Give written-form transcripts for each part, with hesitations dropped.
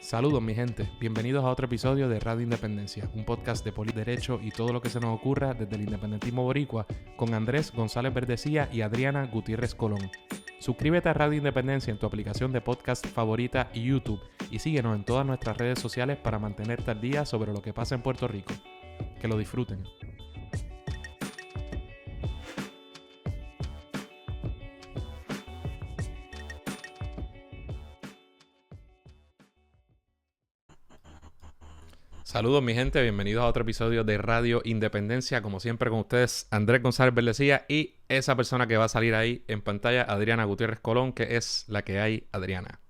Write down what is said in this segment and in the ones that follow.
Saludos mi gente, bienvenidos a otro episodio de Radio Independencia, un podcast de derecho y todo lo que se nos ocurra desde el independentismo boricua con Andrés González Verdecía y Adriana Gutiérrez Colón. Suscríbete a Radio Independencia en tu aplicación de podcast favorita y YouTube y síguenos en todas nuestras redes sociales para mantenerte al día sobre lo que pasa en Puerto Rico. Que lo disfruten. Saludos mi gente, bienvenidos a otro episodio de Radio Independencia, como siempre con ustedes Andrés González Verdecía y esa persona que va a salir ahí en pantalla, Adriana Gutiérrez Colón, que es la que hay, Adriana.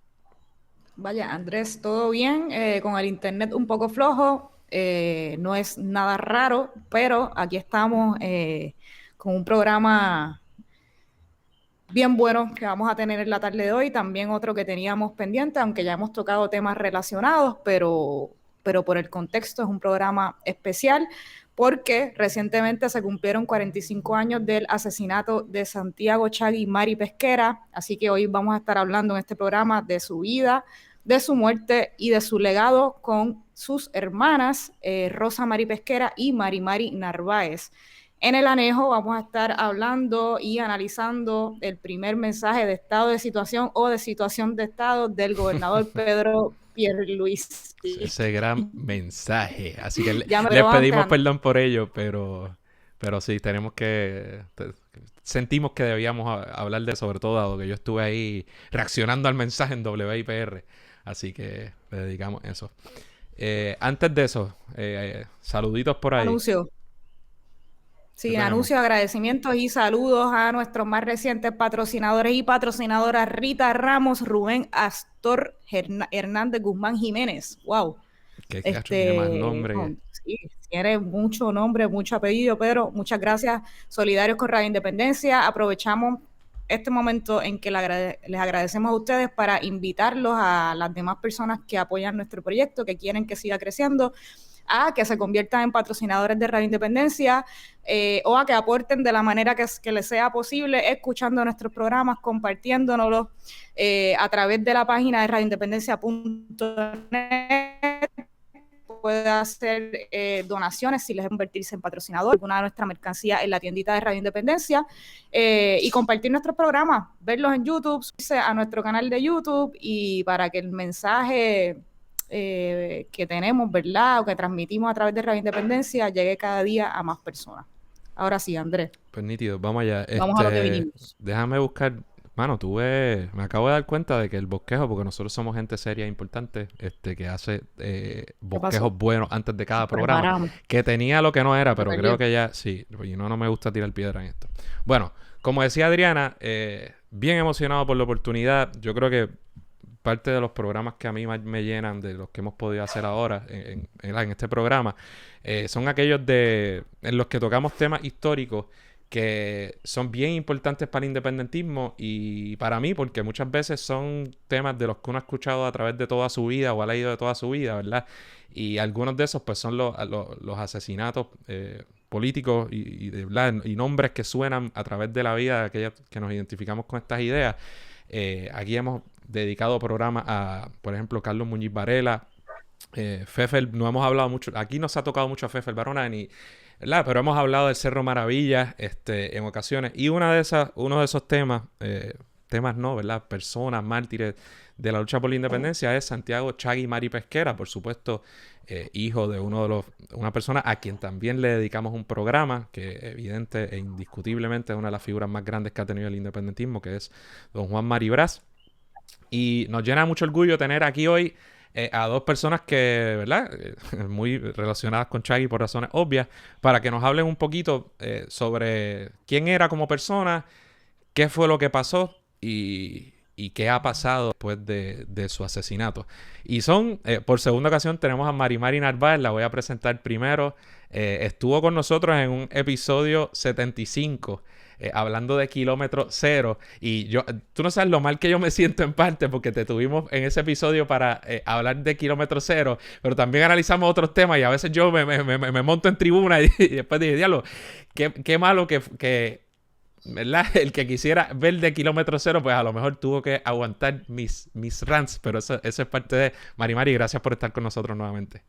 Vaya, Andrés, todo bien, con el internet un poco flojo, no es nada raro, pero aquí estamos con un programa bien bueno que vamos a tener en la tarde de hoy, también otro que teníamos pendiente, aunque ya hemos tocado temas relacionados, pero por el contexto es un programa especial porque recientemente se cumplieron 45 años del asesinato de Santiago Chagui Mari Pesquera, así que hoy vamos a estar hablando en este programa de su vida, de su muerte y de su legado con sus hermanas Rosa Mari Pesquera y Mari Mari Narváez. En el anejo vamos a estar hablando y analizando el primer mensaje de estado de situación o de situación de estado del gobernador Pedro Pierluisi. Ese gran mensaje. Así que les pedimos pedimos perdón por ello, pero sí, tenemos que... sentimos que debíamos hablar de eso, sobre todo dado que yo estuve ahí reaccionando al mensaje en WIPR. Así que le dedicamos eso. Antes de eso, saluditos por ahí. Anuncio. Sí, anuncio, agradecimientos y saludos a nuestros más recientes patrocinadores y patrocinadoras: Rita Ramos, Rubén Astor, Hernández Guzmán Jiménez. ¡Wow! Tiene más nombre. Sí, tiene mucho nombre, mucho apellido, pero muchas gracias. Solidarios con Radio Independencia. Aprovechamos este momento en que les agradecemos a ustedes para invitarlos a las demás personas que apoyan nuestro proyecto, que quieren que siga creciendo, a que se conviertan en patrocinadores de Radio Independencia o a que aporten de la manera que les sea posible, escuchando nuestros programas, compartiéndonos a través de la página de radioindependencia.net. Puede hacer donaciones si les convertirse en patrocinador, alguna de nuestra mercancía en la tiendita de Radio Independencia y compartir nuestros programas, verlos en YouTube, suscribirse a nuestro canal de YouTube y para que el mensaje que tenemos, ¿verdad? O que transmitimos a través de Radio Independencia llegue cada día a más personas. Ahora sí, Andrés. Pues nítido, vamos allá. Vamos a lo que vinimos. Déjame buscar... Mano, me acabo de dar cuenta de que el bosquejo, porque nosotros somos gente seria e importante, que hace bosquejos buenos antes de cada programa, que tenía lo que no era, pero creo que ya, sí, y no me gusta tirar piedra en esto. Bueno, como decía Adriana, bien emocionado por la oportunidad. Yo creo que parte de los programas que a mí más me llenan de los que hemos podido hacer ahora en este programa son aquellos en los que tocamos temas históricos que son bien importantes para el independentismo y para mí, porque muchas veces son temas de los que uno ha escuchado a través de toda su vida o ha leído de toda su vida, ¿verdad? Y algunos de esos pues son los asesinatos políticos y nombres que suenan a través de la vida, aquellos que nos identificamos con estas ideas. Aquí hemos dedicado programas a, por ejemplo, Carlos Muñiz Varela, Fefel, no hemos hablado mucho, aquí no se ha tocado mucho a Fefel Baronani, ¿verdad? Pero hemos hablado del Cerro Maravillas en ocasiones. Y uno de esos temas, no, ¿verdad? Personas, mártires de la lucha por la independencia es Santiago Chagui Mari Pesquera, por supuesto, hijo de una persona a quien también le dedicamos un programa que evidente e indiscutiblemente es una de las figuras más grandes que ha tenido el independentismo, que es don Juan Mari Brás. Y nos llena mucho orgullo tener aquí hoy a dos personas que, ¿verdad? Muy relacionadas con Chagui por razones obvias, para que nos hablen un poquito sobre quién era como persona, qué fue lo que pasó y qué ha pasado después de su asesinato. Y por segunda ocasión tenemos a Mari Mari Narváez, la voy a presentar primero. Estuvo con nosotros en un episodio 75, hablando de Kilómetro Cero. Y tú no sabes lo mal que yo me siento en parte porque te tuvimos en ese episodio para hablar de Kilómetro Cero, pero también analizamos otros temas y a veces yo me monto en tribuna y después dije, diablo, qué malo que ¿verdad? El que quisiera ver de kilómetro cero, pues a lo mejor tuvo que aguantar mis rants, pero eso es parte de... Mari, gracias por estar con nosotros nuevamente.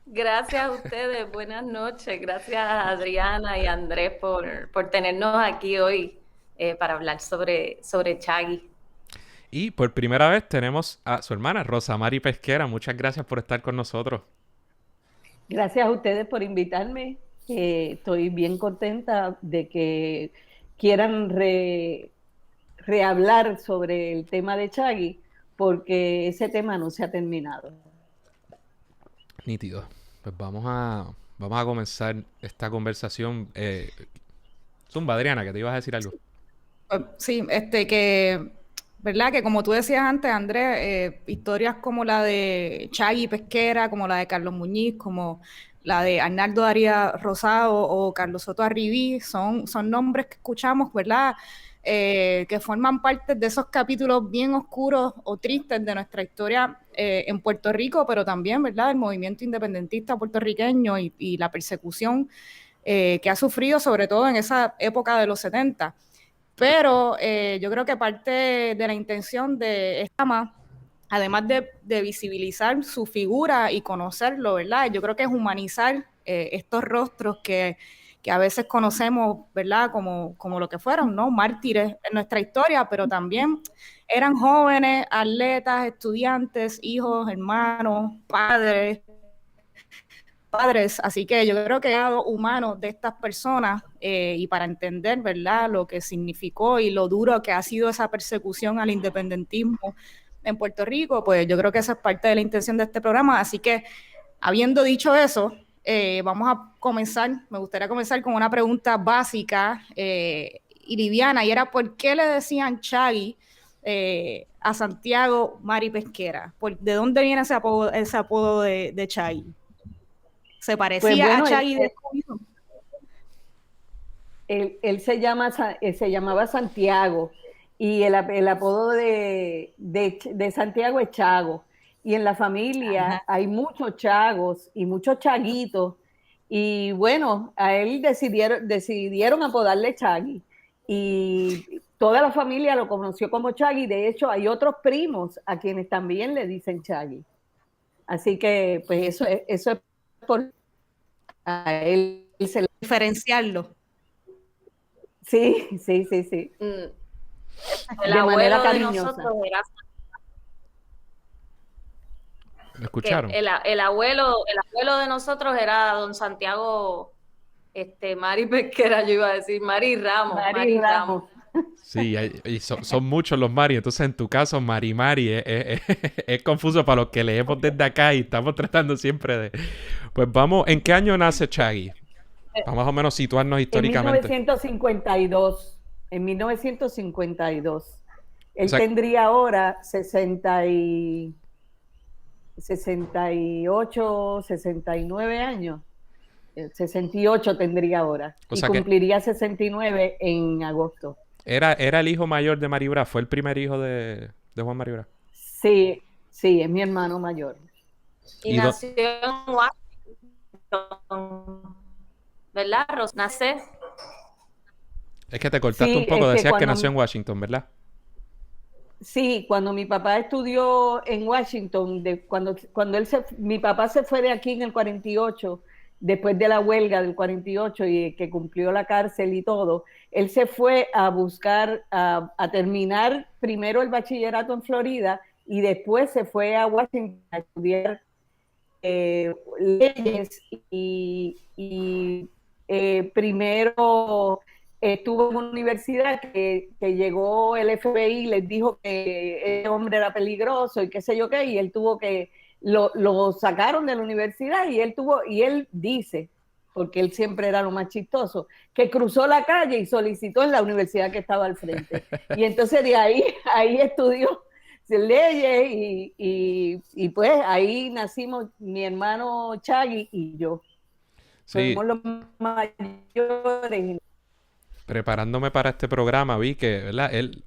Gracias a ustedes, buenas noches. Gracias a Adriana y Andrés por tenernos aquí hoy para hablar sobre Chagui. Y por primera vez tenemos a su hermana, Rosamari Pesquera. Muchas gracias por estar con nosotros. Gracias a ustedes por invitarme. Estoy bien contenta de que quieran rehablar sobre el tema de Chagui, porque ese tema no se ha terminado. Nítido. Pues vamos a comenzar esta conversación. Zumba, Adriana, que te ibas a decir algo. Sí, ¿verdad? Que como tú decías antes, Andrés, historias como la de Chagui Pesquera, como la de Carlos Muñiz, como la de Arnaldo Arias Rosado o Carlos Soto Arribí, son nombres que escuchamos, ¿verdad? Que forman parte de esos capítulos bien oscuros o tristes de nuestra historia en Puerto Rico, pero también, ¿verdad? El movimiento independentista puertorriqueño y la persecución que ha sufrido, sobre todo en esa época de los 70. Pero yo creo que parte de la intención de esta más, además de visibilizar su figura y conocerlo, ¿verdad? Yo creo que es humanizar estos rostros que a veces conocemos, ¿verdad? Como lo que fueron, ¿no? Mártires en nuestra historia, pero también eran jóvenes, atletas, estudiantes, hijos, hermanos, padres. Así que yo creo que el lado humano de estas personas y para entender, ¿verdad?, lo que significó y lo duro que ha sido esa persecución al independentismo en Puerto Rico, pues yo creo que esa es parte de la intención de este programa. Así que, habiendo dicho eso, vamos a comenzar. Me gustaría comenzar con una pregunta básica y liviana, y era ¿por qué le decían Chagui a Santiago Mari Pesquera? ¿De dónde viene ese apodo de Chagui? ¿Se parecía pues bueno, a Chagui de él se llamaba Santiago y el apodo de Santiago es Chago. Y en la familia hay muchos chagos y muchos chaguitos. Y bueno, a él decidieron apodarle Chagui. Y toda la familia lo conoció como Chagui. De hecho, hay otros primos a quienes también le dicen Chagui. Así que, pues eso es por a él se diferenciarlo. Sí. El abuelo de nosotros era... ¿Me escucharon? El abuelo de nosotros era don Santiago Mari Pesquera, yo iba a decir Mari Ramos. Sí, son muchos los Mari, entonces en tu caso Mari es confuso para los que leemos desde acá y estamos tratando siempre de... Pues vamos, ¿en qué año nace Chagui? Vamos más o menos situarnos históricamente. En 1952. Él tendría ahora 68, 69 años. 68 tendría ahora. Y cumpliría 69 en agosto. ¿Era el hijo mayor de Maribra? ¿Fue el primer hijo de Juan Maribra? Sí, es mi hermano mayor. Y nació en Washington, ¿verdad, Ros? ¿Nace? Es que te cortaste un poco, decías que nació en Washington, ¿verdad? Sí, cuando mi papá estudió en Washington, mi papá se fue de aquí en el 48, después de la huelga del 48 y que cumplió la cárcel y todo, él se fue a buscar, a terminar primero el bachillerato en Florida y después se fue a Washington a estudiar leyes y primero estuvo en una universidad que llegó el FBI y les dijo que ese hombre era peligroso y qué sé yo qué, y él tuvo que, lo sacaron de la universidad y él dice, porque él siempre era lo más chistoso, que cruzó la calle y solicitó en la universidad que estaba al frente. Y entonces de ahí estudió leyes y pues ahí nacimos mi hermano Chagui y yo. Sí. Somos los mayores. Preparándome para este programa vi que, ¿verdad? Él,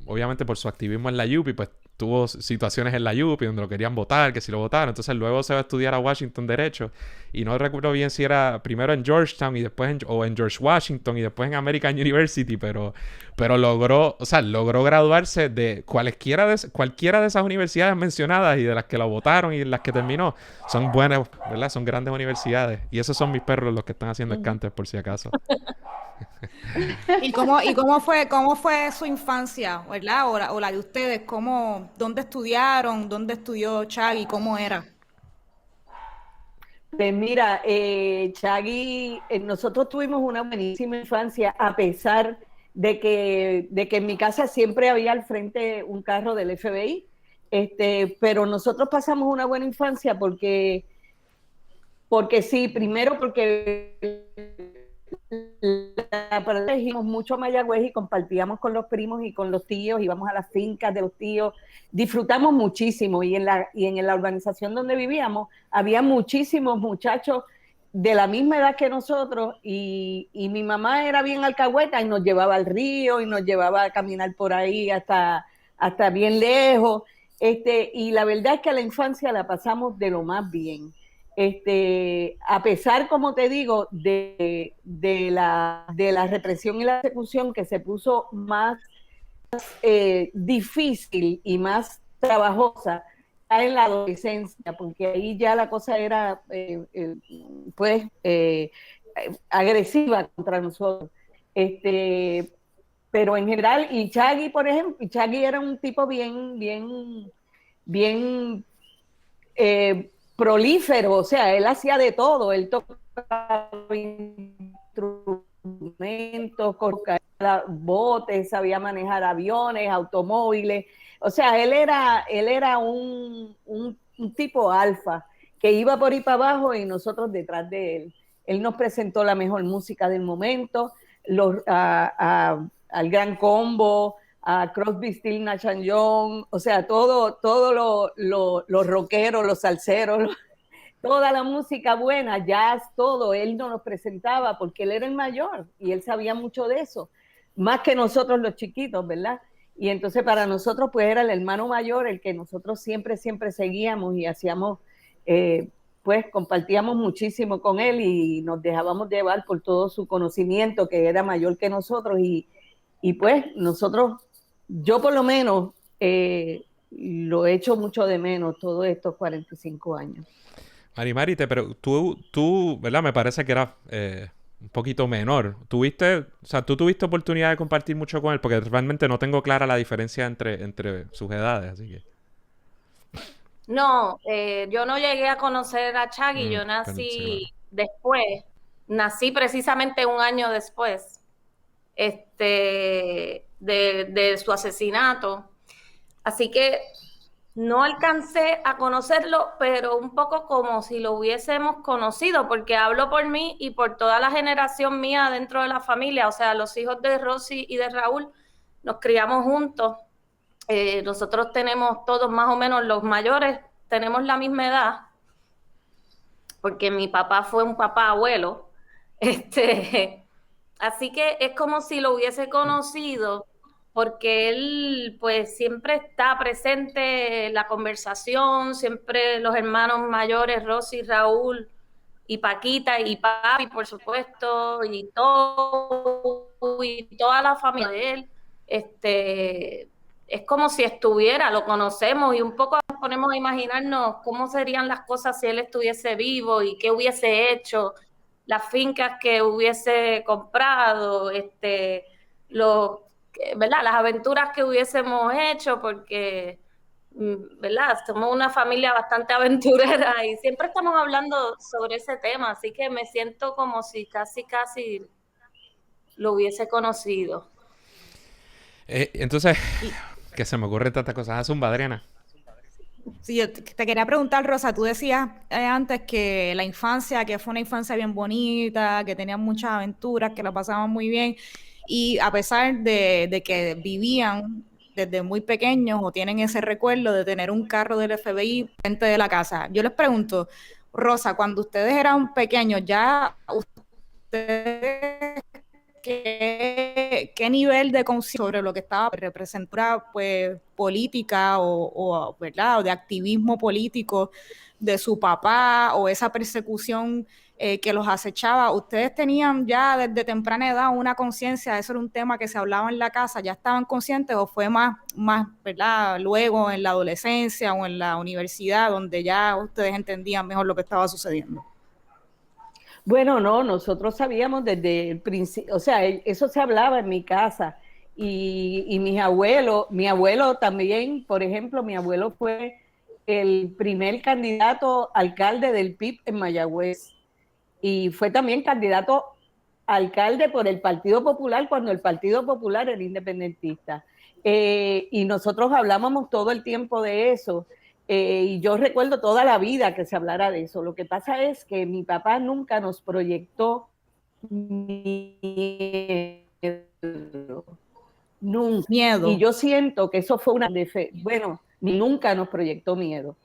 obviamente por su activismo en la UPI, pues tuvo situaciones en la UPI donde lo querían votar, que si lo votaron. Entonces luego se va a estudiar a Washington Derecho. Y no recuerdo bien si era primero en Georgetown y después o en George Washington y después en American University, pero logró graduarse de cualquiera de esas universidades mencionadas y de las que lo votaron y de las que terminó. Son buenas, ¿verdad? Son grandes universidades. Y esos son mis perros los que están haciendo escantes, por si acaso. ¿Y cómo fue su infancia, ¿verdad? O la de ustedes, dónde estudiaron, dónde estudió Chagui, cómo era? Pues mira, Chagui, nosotros tuvimos una buenísima infancia, a pesar de que en mi casa siempre había al frente un carro del FBI, pero nosotros pasamos una buena infancia porque sí, primero porque elegimos mucho Mayagüez y compartíamos con los primos y con los tíos, íbamos a las fincas de los tíos, disfrutamos muchísimo y en la urbanización donde vivíamos había muchísimos muchachos de la misma edad que nosotros y mi mamá era bien alcahueta y nos llevaba al río y nos llevaba a caminar por ahí hasta bien lejos, y la verdad es que la infancia la pasamos de lo más bien. A pesar, como te digo, de la represión y la persecución que se puso más difícil y más trabajosa en la adolescencia, porque ahí ya la cosa era agresiva contra nosotros. Pero en general, y Chagui, por ejemplo, Chagui era un tipo bien prolífero, o sea, él hacía de todo, él tocaba instrumentos, botes, sabía manejar aviones, automóviles, o sea, él era un tipo alfa que iba por ahí para abajo y nosotros detrás de él. Él nos presentó la mejor música del momento, al Gran Combo, a Crosby, Stills, Nash & Young, o sea, todo los rockeros, los salseros, toda la música buena, jazz, todo, él nos presentaba porque él era el mayor y él sabía mucho de eso, más que nosotros los chiquitos, ¿verdad? Y entonces para nosotros pues era el hermano mayor, el que nosotros siempre seguíamos y hacíamos, pues compartíamos muchísimo con él y nos dejábamos llevar por todo su conocimiento, que era mayor que nosotros y pues nosotros, yo por lo menos lo echo mucho de menos todos estos 45 años. Mari, pero tú, ¿verdad? Me parece que eras un poquito menor. ¿Tú tuviste oportunidad de compartir mucho con él? Porque realmente no tengo clara la diferencia entre sus edades, así que... No, yo no llegué a conocer a Chagui, yo nací después, nací precisamente un año después de su asesinato, así que no alcancé a conocerlo, pero un poco como si lo hubiésemos conocido, porque hablo por mí y por toda la generación mía dentro de la familia, o sea, los hijos de Rosy y de Raúl nos criamos juntos. Nosotros tenemos todos más o menos, los mayores tenemos la misma edad, porque mi papá fue un papá abuelo, así que es como si lo hubiese conocido, porque él pues siempre está presente en la conversación, siempre los hermanos mayores, Rosy, Raúl y Paquita y papi, por supuesto, y toda la familia de él, es como si estuviera, lo conocemos y un poco nos ponemos a imaginarnos cómo serían las cosas si él estuviese vivo y qué hubiese hecho, las fincas que hubiese comprado, ¿verdad? Las aventuras que hubiésemos hecho, porque, ¿verdad? Somos una familia bastante aventurera y siempre estamos hablando sobre ese tema, así que me siento como si casi lo hubiese conocido. Entonces, que se me ocurren tantas cosas. Zumba, Adriana. Sí, yo te quería preguntar, Rosa, tú decías antes que la infancia, que fue una infancia bien bonita, que tenían muchas aventuras, que la pasaban muy bien, y a pesar de que vivían desde muy pequeños o tienen ese recuerdo de tener un carro del FBI frente de la casa. Yo les pregunto, Rosa, cuando ustedes eran pequeños, ¿ya ustedes qué nivel de conciencia sobre lo que estaba representada pues política ¿verdad? O de activismo político de su papá o esa persecución que los acechaba. ¿Ustedes tenían ya desde temprana edad una conciencia? ¿Eso era un tema que se hablaba en la casa? ¿Ya estaban conscientes o fue más, ¿verdad? Luego en la adolescencia o en la universidad donde ya ustedes entendían mejor lo que estaba sucediendo? Bueno, no, nosotros sabíamos desde el principio, o sea, eso se hablaba en mi casa y mi abuelo también, por ejemplo, mi abuelo fue el primer candidato alcalde del PIB en Mayagüez y fue también candidato alcalde por el Partido Popular cuando el Partido Popular era independentista. Y nosotros hablábamos todo el tiempo de eso. Y yo recuerdo toda la vida que se hablara de eso. Lo que pasa es que mi papá nunca nos proyectó miedo. Y yo siento que eso fue una bueno, nunca nos proyectó miedo.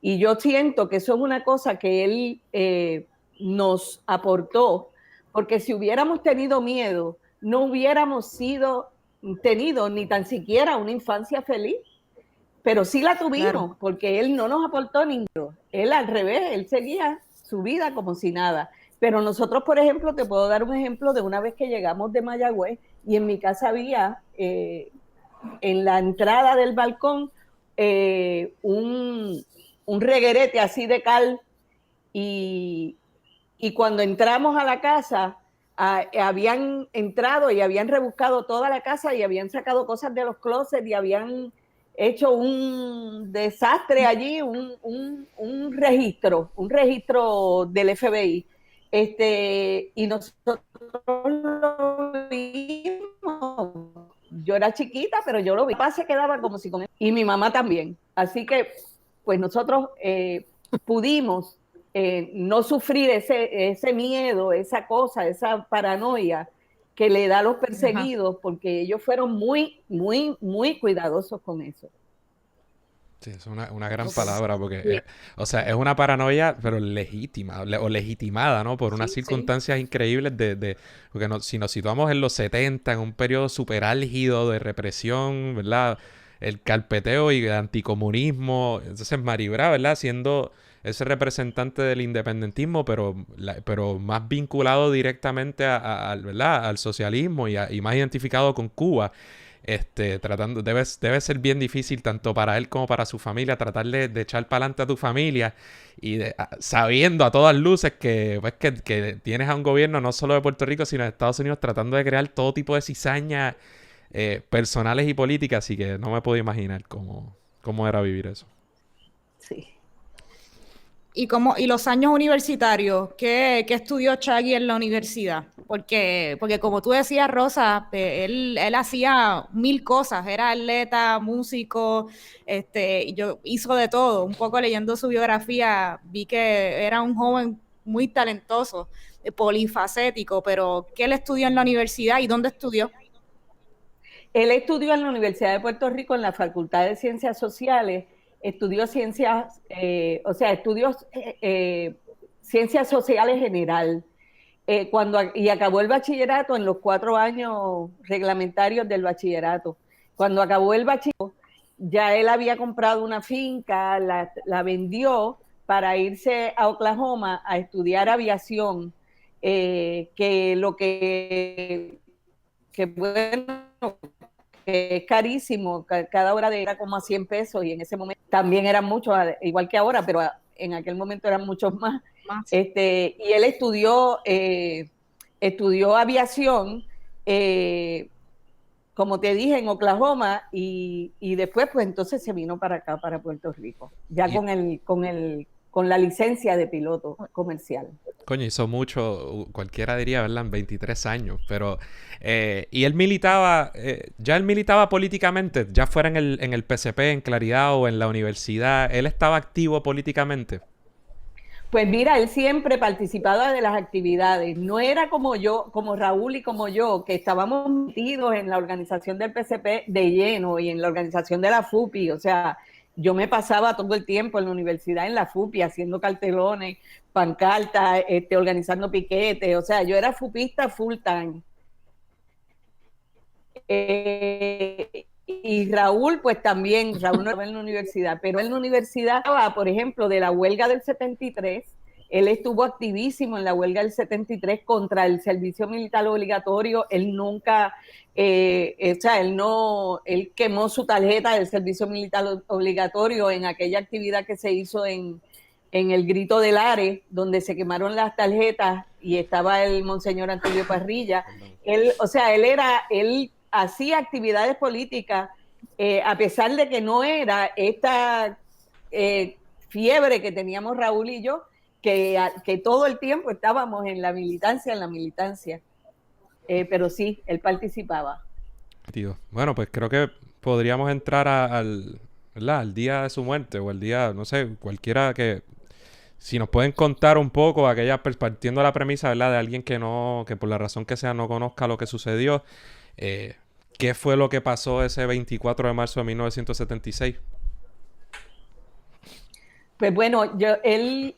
Y yo siento que eso es una cosa que él nos aportó, porque si hubiéramos tenido miedo, no hubiéramos tenido ni tan siquiera una infancia feliz. Pero sí la tuvimos, claro, porque él no nos aportó ni miedo. Él al revés, él seguía su vida como si nada. Pero nosotros, por ejemplo, te puedo dar un ejemplo de una vez que llegamos de Mayagüez y en mi casa había en la entrada del balcón un reguerete así de cal y cuando entramos a la casa habían entrado y habían rebuscado toda la casa y habían sacado cosas de los closets y habían hecho un desastre allí, un registro del FBI. Y nosotros lo vimos. Yo era chiquita, pero yo lo vi. Mi papá se quedaba como si comiera. Y mi mamá también. Así que, pues nosotros pudimos no sufrir ese miedo, esa cosa, esa paranoia que le da a los perseguidos, ajá, porque ellos fueron muy, muy, muy cuidadosos con eso. Sí, es una gran palabra porque, sí, o sea, es una paranoia, pero legítima o legitimada, ¿no? Por unas circunstancias sí, increíbles porque si nos situamos en los 70, en un periodo súper álgido de represión, ¿verdad? El carpeteo y el anticomunismo, entonces Maribra, ¿verdad? Siendo ese representante del independentismo, pero más vinculado directamente ¿verdad? Al socialismo y más identificado con Cuba. Debe ser bien difícil tanto para él como para su familia tratar de echar para adelante a tu familia y sabiendo a todas luces que tienes a un gobierno no solo de Puerto Rico sino de Estados Unidos tratando de crear todo tipo de cizañas personales y políticas, así que no me puedo imaginar cómo era vivir eso. Sí. ¿Y los años universitarios? ¿Qué estudió Chagui en la universidad? Porque como tú decías, Rosa, él hacía 1000 cosas, era atleta, músico, hizo de todo. Un poco leyendo su biografía, vi que era un joven muy talentoso, polifacético, pero ¿qué él estudió en la universidad y dónde estudió? Él estudió en la Universidad de Puerto Rico en la Facultad de Ciencias Sociales. Estudió ciencias sociales general. Y acabó el bachillerato en los 4 años reglamentarios del bachillerato. Cuando acabó el bachillerato, ya él había comprado una finca, la vendió para irse a Oklahoma a estudiar aviación, es carísimo, cada hora era como a 100 pesos y en ese momento también eran muchos, igual que ahora, pero en aquel momento eran muchos más. Y él estudió aviación, como te dije, en Oklahoma y después pues entonces se vino para acá, para Puerto Rico, ya con la licencia de piloto comercial. Coño, hizo mucho, cualquiera diría, ¿verdad? En 23 años, pero... y él militaba, ya él militaba políticamente, ya fuera en el PCP, en Claridad o en la universidad, ¿él estaba activo políticamente? Pues mira, él siempre participaba de las actividades, no era como yo, como Raúl y como yo, que estábamos metidos en la organización del PCP de lleno y en la organización de la FUPI, o sea... Yo me pasaba todo el tiempo en la universidad, en la FUPI, haciendo cartelones, pancartas, organizando piquetes. O sea, yo era fupista full time. Y Raúl, pues también, Raúl no estaba en la universidad, pero en la universidad, por ejemplo, de la huelga del 73, él estuvo activísimo en la huelga del 73 contra el servicio militar obligatorio. Él nunca, él quemó su tarjeta del servicio militar obligatorio en aquella actividad que se hizo en el Grito del Ares, donde se quemaron las tarjetas y estaba el monseñor Antonio Parrilla. Él hacía actividades políticas, a pesar de que no era esta fiebre que teníamos Raúl y yo, que todo el tiempo estábamos en la militancia. Pero sí, él participaba. Bueno, pues creo que podríamos entrar al día de su muerte, o el día, no sé, cualquiera que... Si nos pueden contar un poco, partiendo de la premisa, ¿verdad?, de alguien que por la razón que sea no conozca lo que sucedió, ¿qué fue lo que pasó ese 24 de marzo de 1976? Pues bueno, él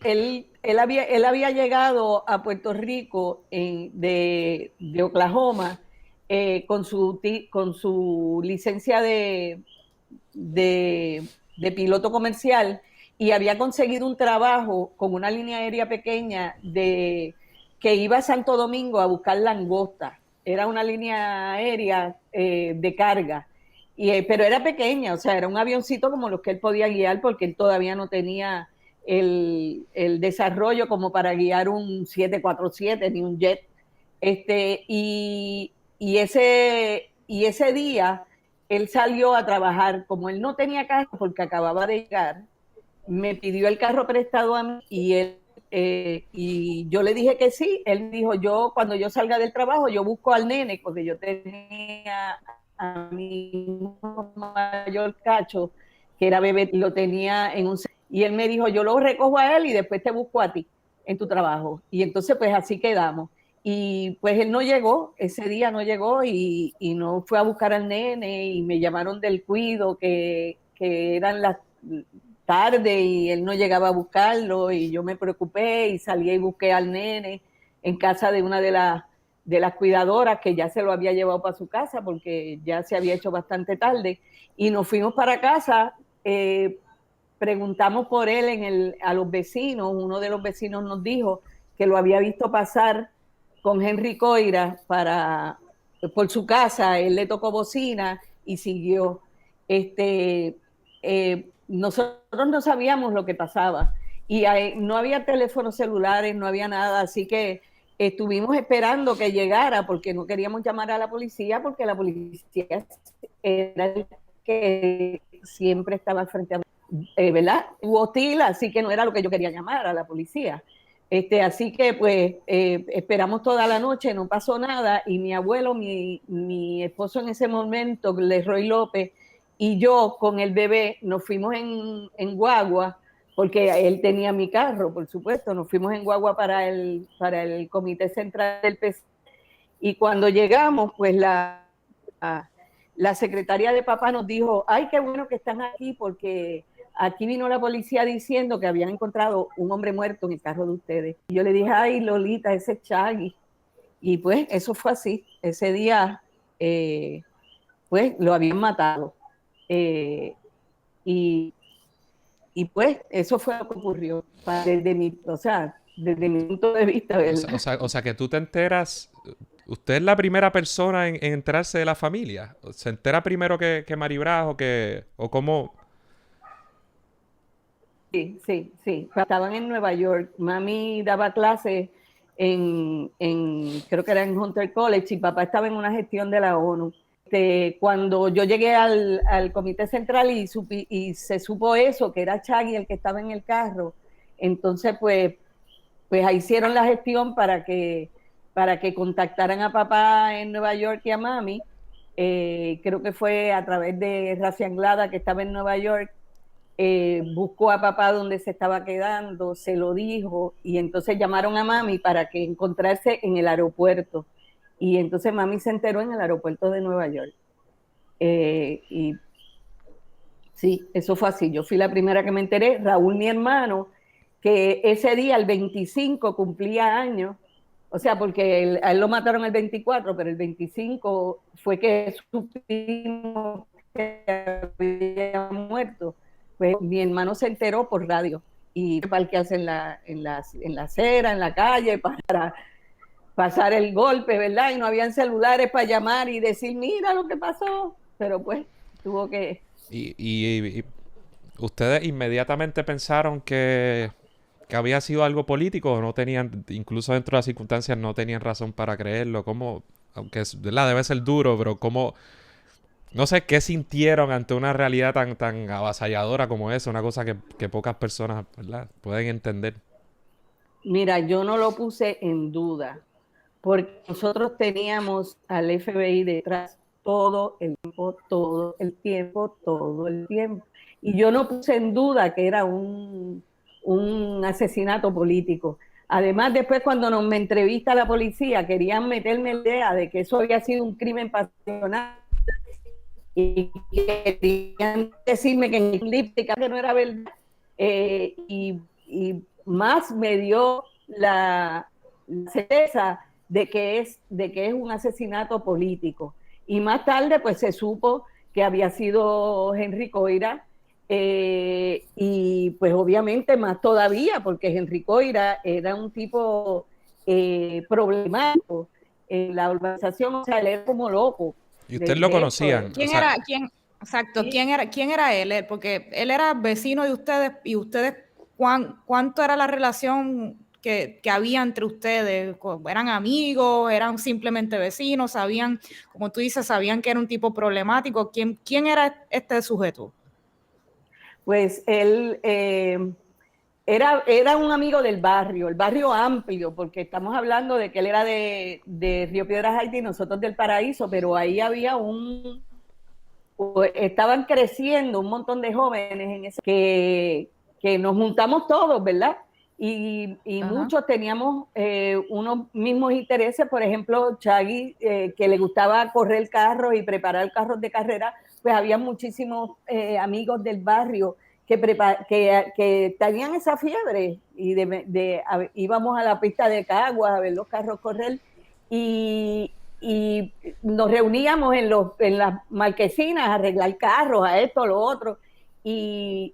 había llegado a Puerto Rico de Oklahoma con su licencia de piloto comercial, y había conseguido un trabajo con una línea aérea pequeña que iba a Santo Domingo a buscar langosta. Era una línea aérea de carga, pero era pequeña, o sea, era un avioncito como los que él podía guiar, porque él todavía no tenía el desarrollo como para guiar un 747 ni un jet. Y ese día él salió a trabajar. Como él no tenía carro porque acababa de llegar, me pidió el carro prestado a mí, y yo le dije que sí. Él dijo, cuando yo salga del trabajo, yo busco al nene, porque yo tenía a mi mayor Cacho, que era bebé, lo tenía en un... Y él me dijo, yo lo recojo a él y después te busco a ti en tu trabajo. Y entonces pues así quedamos. Y pues él no llegó, ese día no llegó, y no fue a buscar al nene, y me llamaron del cuido que eran las tarde y él no llegaba a buscarlo, y yo me preocupé y salí y busqué al nene en casa de una de las cuidadoras, que ya se lo había llevado para su casa porque ya se había hecho bastante tarde, y nos fuimos para casa. Preguntamos por él a los vecinos. Uno de los vecinos nos dijo que lo había visto pasar con Henry Coira por su casa. Él le tocó bocina y siguió. Nosotros no sabíamos lo que pasaba, y no había teléfonos celulares, no había nada, así que estuvimos esperando que llegara, porque no queríamos llamar a la policía, porque la policía era el que siempre estaba frente a ¿verdad? Hostil, así que no era lo que yo quería llamar a la policía. Así que pues esperamos toda la noche, no pasó nada, y mi abuelo, mi esposo en ese momento, Leroy López, y yo con el bebé nos fuimos en guagua, porque él tenía mi carro, por supuesto. Nos fuimos en guagua para el Comité Central del PC, y cuando llegamos, pues la secretaria de papá nos dijo, ay, qué bueno que están aquí, porque aquí vino la policía diciendo que habían encontrado un hombre muerto en el carro de ustedes. Y yo le dije, ay, Lolita, ese es Chagui. Y pues eso fue así. Ese día, pues lo habían matado. Y pues eso fue lo que ocurrió desde mi punto de vista, ¿verdad? O sea que tú te enteras... ¿Usted es la primera persona en enterarse de la familia? ¿Se entera primero que Maribraz o cómo...? Sí. Estaban en Nueva York. Mami daba clases creo que era en Hunter College, y papá estaba en una gestión de la ONU. Cuando yo llegué al Comité Central y se supo eso, que era Chagui el que estaba en el carro, entonces pues ahí hicieron la gestión para que contactaran a papá en Nueva York y a mami. Creo que fue a través de Racia Anglada, que estaba en Nueva York. Buscó a papá donde se estaba quedando, se lo dijo, y entonces llamaron a mami para que encontrarse en el aeropuerto. Y entonces mami se enteró en el aeropuerto de Nueva York. Y sí, eso fue así. Yo fui la primera que me enteré. Raúl, mi hermano, que ese día, el 25, cumplía años, O sea, porque a él lo mataron el 24, pero el 25 fue que supimos que había muerto. Pues mi hermano se enteró por radio y parquearse en la acera, en la calle, para pasar el golpe, ¿verdad? Y no habían celulares para llamar y decir, mira lo que pasó. Pero pues tuvo que... Y ustedes inmediatamente pensaron que había sido algo político o no tenían, incluso dentro de las circunstancias, no tenían razón para creerlo. ¿Cómo? Aunque ¿verdad? Debe ser duro, pero ¿cómo? No sé qué sintieron ante una realidad tan avasalladora como esa, una cosa que pocas personas, ¿verdad?, pueden entender. Mira, yo no lo puse en duda, porque nosotros teníamos al FBI detrás todo el tiempo, todo el tiempo, todo el tiempo. Y yo no puse en duda que era un asesinato político. Además, después cuando me entrevista la policía, querían meterme la idea de que eso había sido un crimen pasional y querían decirme que en elíptica que no era verdad. Y más me dio la certeza de que es un asesinato político. Y más tarde pues se supo que había sido Henry Coira, y pues obviamente más todavía, porque Henry Coira era un tipo problemático en la organización, o sea, él era como loco. ¿Y ustedes lo conocían? ¿Quién o sea, era? Exacto, ¿sí? ¿Quién era él? Porque él era vecino de ustedes y ustedes, ¿cuánto era la relación que había entre ustedes? ¿Eran amigos? ¿Eran simplemente vecinos? ¿Sabían, como tú dices, sabían que era un tipo problemático? ¿Quién era este sujeto? Pues él era un amigo del barrio, el barrio amplio, porque estamos hablando de que él era de Río Piedras, Haití, y nosotros del Paraíso, pero ahí había estaban creciendo un montón de jóvenes en ese, que nos juntamos todos, ¿verdad? Y muchos teníamos unos mismos intereses. Por ejemplo, Chagui, que le gustaba correr carros y preparar carros de carrera, pues había muchísimos amigos del barrio que tenían esa fiebre y íbamos a la pista de Caguas a ver los carros correr y nos reuníamos en las marquesinas a arreglar carros, a esto, a lo otro, y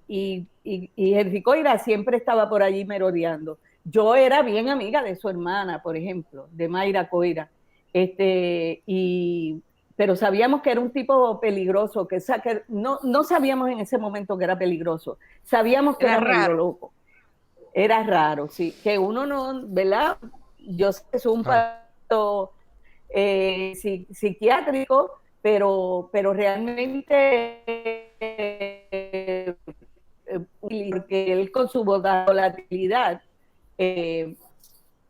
Henry Coira siempre estaba por allí merodeando. Yo era bien amiga de su hermana, por ejemplo, de Mayra Coira, pero sabíamos que era un tipo peligroso, que no sabíamos en ese momento que era peligroso, sabíamos que era medio loco. Era raro, sí, que uno no, ¿verdad? Yo sé que es un pacto psiquiátrico, pero realmente porque él con su volatilidad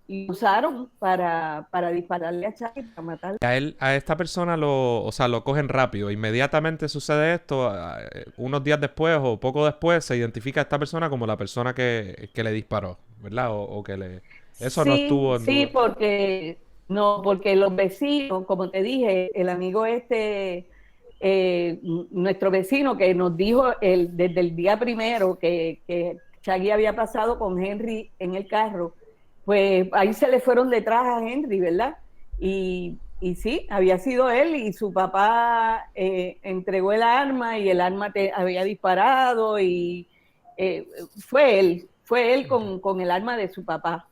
lo usaron para dispararle a Chagui, para matarlo. A esta persona lo cogen rápido. Inmediatamente sucede esto, unos días después o poco después se identifica a esta persona como la persona que le disparó, ¿verdad? O que le... Eso sí, no estuvo en duda. Sí, porque los vecinos, como te dije, el amigo nuestro vecino que nos dijo desde el día primero que Chagui había pasado con Henry en el carro, pues ahí se le fueron detrás a Henry, ¿verdad? Y sí, había sido él y su papá entregó el arma y el arma había disparado y fue él con el arma de su papá.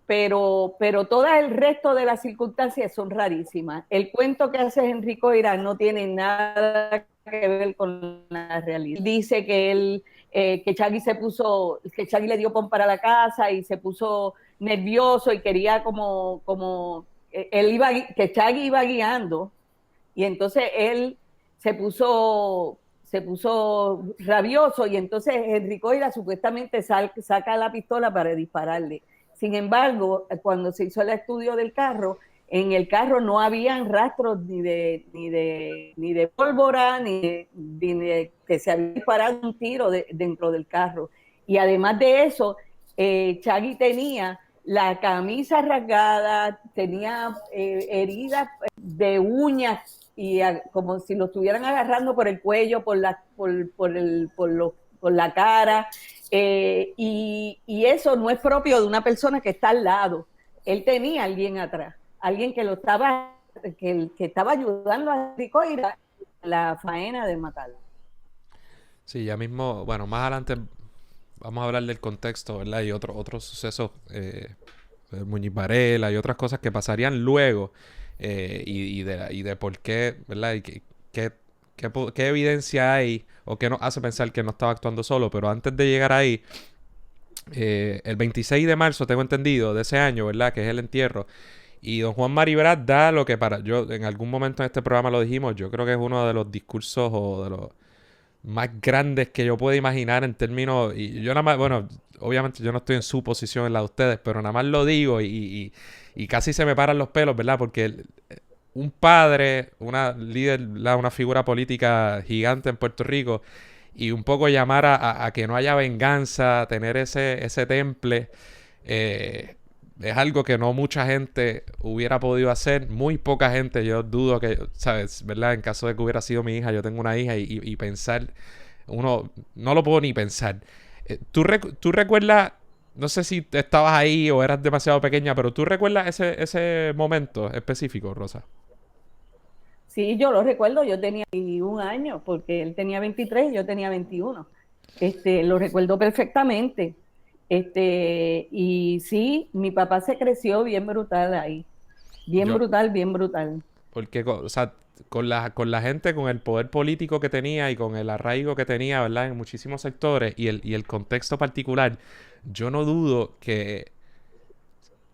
Pero todo el resto de las circunstancias son rarísimas. El cuento que hace Henry Coira no tiene nada que ver con la realidad. Dice que que Chagui le dio pon para la casa y se puso nervioso y quería que Chagui iba guiando y entonces él se puso rabioso y entonces Henry Coira supuestamente saca la pistola para dispararle. Sin embargo, cuando se hizo el estudio del carro, en el carro no habían rastros ni de pólvora, ni de que se había disparado un tiro dentro del carro. Y además de eso, Chagui tenía la camisa rasgada, tenía heridas de uñas y como si lo estuvieran agarrando por el cuello, por por la cara, y eso no es propio de una persona que está al lado. Él tenía a alguien atrás, alguien que que estaba ayudando a Rico a ir a la faena de matarlo. Sí, ya mismo, bueno, más adelante vamos a hablar del contexto, ¿verdad? Y otros sucesos, Muñiz Varela y otras cosas que pasarían luego, y de por qué, ¿verdad? Y qué evidencia hay o qué nos hace pensar que no estaba actuando solo. Pero antes de llegar ahí, el 26 de marzo, tengo entendido, de ese año, ¿verdad? Que es el entierro. Y don Juan Maribraz da lo que yo, en algún momento en este programa lo dijimos, yo creo que es uno de los discursos o de los más grandes que yo puedo imaginar en términos, y yo nada más, bueno, obviamente yo no estoy en su posición en la de ustedes, pero nada más lo digo y casi se me paran los pelos, ¿verdad? Porque un padre, una líder, una figura política gigante en Puerto Rico, y un poco llamar a que no haya venganza, tener ese temple, es algo que no mucha gente hubiera podido hacer, muy poca gente. Yo dudo que, ¿sabes? ¿Verdad? En caso de que hubiera sido mi hija, yo tengo una hija y pensar, uno no lo puedo ni pensar. ¿Tú recuerdas, no sé si estabas ahí o eras demasiado pequeña, pero tú recuerdas ese momento específico, Rosa? Sí, yo lo recuerdo, yo tenía 21 años, porque él tenía 23 y yo tenía 21. Lo recuerdo perfectamente. Y sí, mi papá se creció bien brutal ahí. Bien brutal, bien brutal. Porque, o sea, con la gente, con el poder político que tenía y con el arraigo que tenía, ¿verdad? En muchísimos sectores y el contexto particular, yo no dudo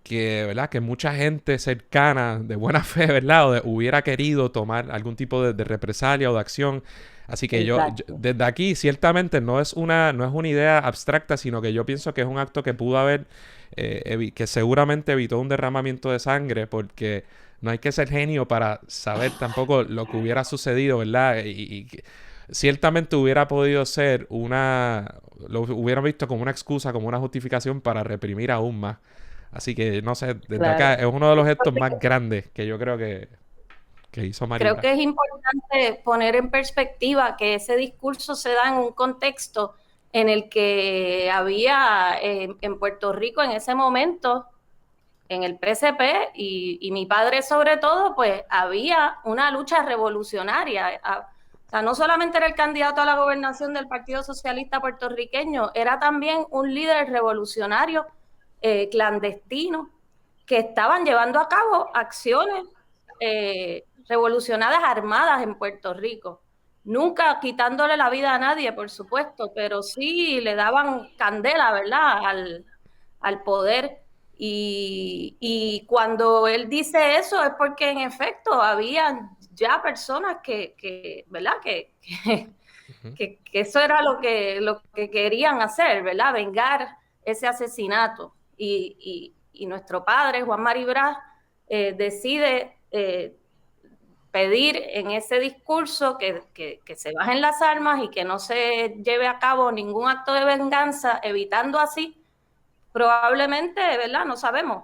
¿verdad? Que mucha gente cercana, de buena fe, ¿verdad? Hubiera querido tomar algún tipo de represalia o de acción. Así que yo, desde aquí, ciertamente no es una idea abstracta, sino que yo pienso que es un acto que pudo haber, que seguramente evitó un derramamiento de sangre, porque no hay que ser genio para saber tampoco lo que hubiera sucedido, ¿verdad? Y ciertamente hubiera podido ser lo hubieran visto como una excusa, como una justificación para reprimir aún más. Así que, no sé, desde acá es uno de los gestos más grandes que yo creo que hizo Maribraz. Creo que es importante poner en perspectiva que ese discurso se da en un contexto en el que había en Puerto Rico en ese momento, en el PSP y mi padre sobre todo, pues había una lucha revolucionaria. O sea, no solamente era el candidato a la gobernación del Partido Socialista puertorriqueño, era también un líder revolucionario clandestino que estaban llevando a cabo acciones revolucionarias armadas en Puerto Rico. Nunca quitándole la vida a nadie, por supuesto, pero sí le daban candela, ¿verdad?, al poder. Y cuando él dice eso es porque en efecto había ya personas ¿verdad?, que eso era lo que querían hacer, ¿verdad?, vengar ese asesinato. Y nuestro padre, Juan Maribraz, decide pedir en ese discurso que se bajen las armas y que no se lleve a cabo ningún acto de venganza, evitando así probablemente, ¿verdad?, no sabemos,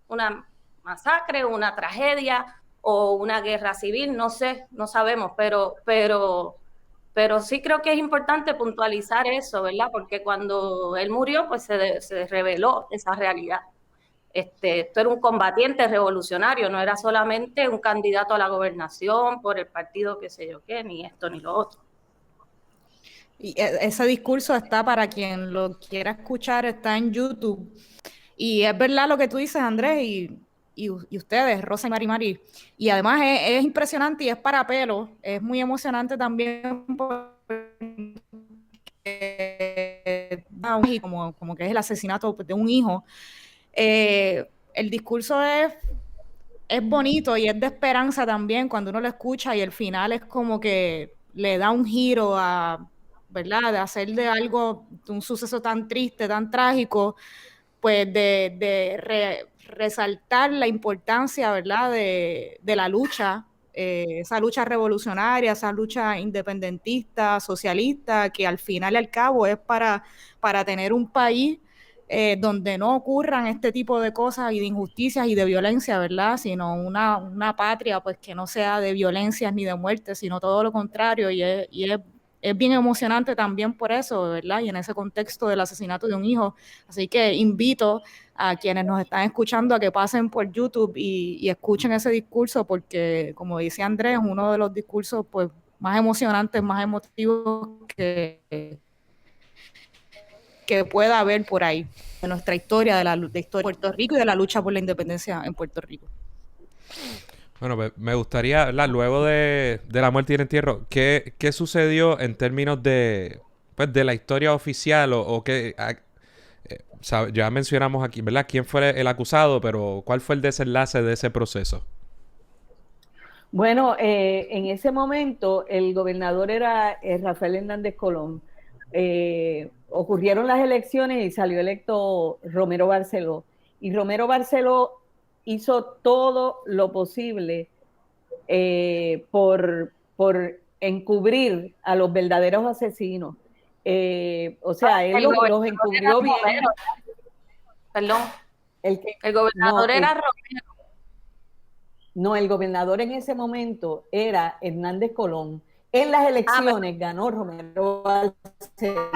una masacre, una tragedia o una guerra civil, no sé, no sabemos, pero sí creo que es importante puntualizar eso, ¿verdad? Porque cuando él murió, pues se reveló esa realidad. Esto era un combatiente revolucionario, no era solamente un candidato a la gobernación por el partido qué sé yo qué, ni esto ni lo otro. Y ese discurso está, para quien lo quiera escuchar, está en YouTube. Y es verdad lo que tú dices, Andrés, y ustedes, Rosa y Mari. Y además es impresionante y es para pelo. Es muy emocionante también porque como que es el asesinato de un hijo. El discurso es bonito y es de esperanza también cuando uno lo escucha, y el final es como que le da un giro ¿verdad? De hacer de algo, de un suceso tan triste, tan trágico, pues de resaltar la importancia, ¿verdad?, de la lucha, esa lucha revolucionaria, esa lucha independentista, socialista, que al final y al cabo es para tener un país donde no ocurran este tipo de cosas y de injusticias y de violencia, ¿verdad?, sino una patria pues que no sea de violencias ni de muerte, sino todo lo contrario, y es es bien emocionante también por eso, ¿verdad? Y en ese contexto del asesinato de un hijo. Así que invito a quienes nos están escuchando a que pasen por YouTube y escuchen ese discurso, porque, como dice Andrés, es uno de los discursos pues, más emocionantes, más emotivos que pueda haber por ahí, de nuestra historia, de historia de Puerto Rico y de la lucha por la independencia en Puerto Rico. Bueno, pues me gustaría, ¿verdad? Luego de la muerte y el entierro, ¿qué sucedió en términos de, pues, de la historia oficial o qué? Ya mencionamos aquí, ¿verdad? ¿Quién fue el acusado? Pero ¿cuál fue el desenlace de ese proceso? Bueno, en ese momento el gobernador era Rafael Hernández Colón. Ocurrieron las elecciones y salió electo Romero Barceló. Y Romero Barceló hizo todo lo posible por encubrir a los verdaderos asesinos. O sea, él los encubrió bien. Perdón. El gobernador era Romero. No, el gobernador en ese momento era Hernández Colón. En las elecciones ganó Romero Barceló.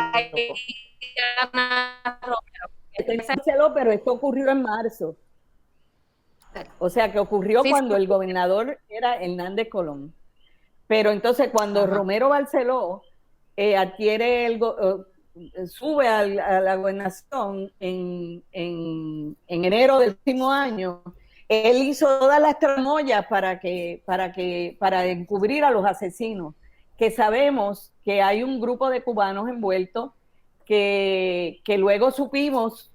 Pero esto ocurrió en marzo. O sea, que ocurrió cuando el gobernador era Hernández Colón. Pero entonces cuando Romero Barceló adquiere sube a la gobernación en enero del último año, él hizo todas las tramoyas para encubrir a los asesinos, que sabemos que hay un grupo de cubanos envueltos que luego supimos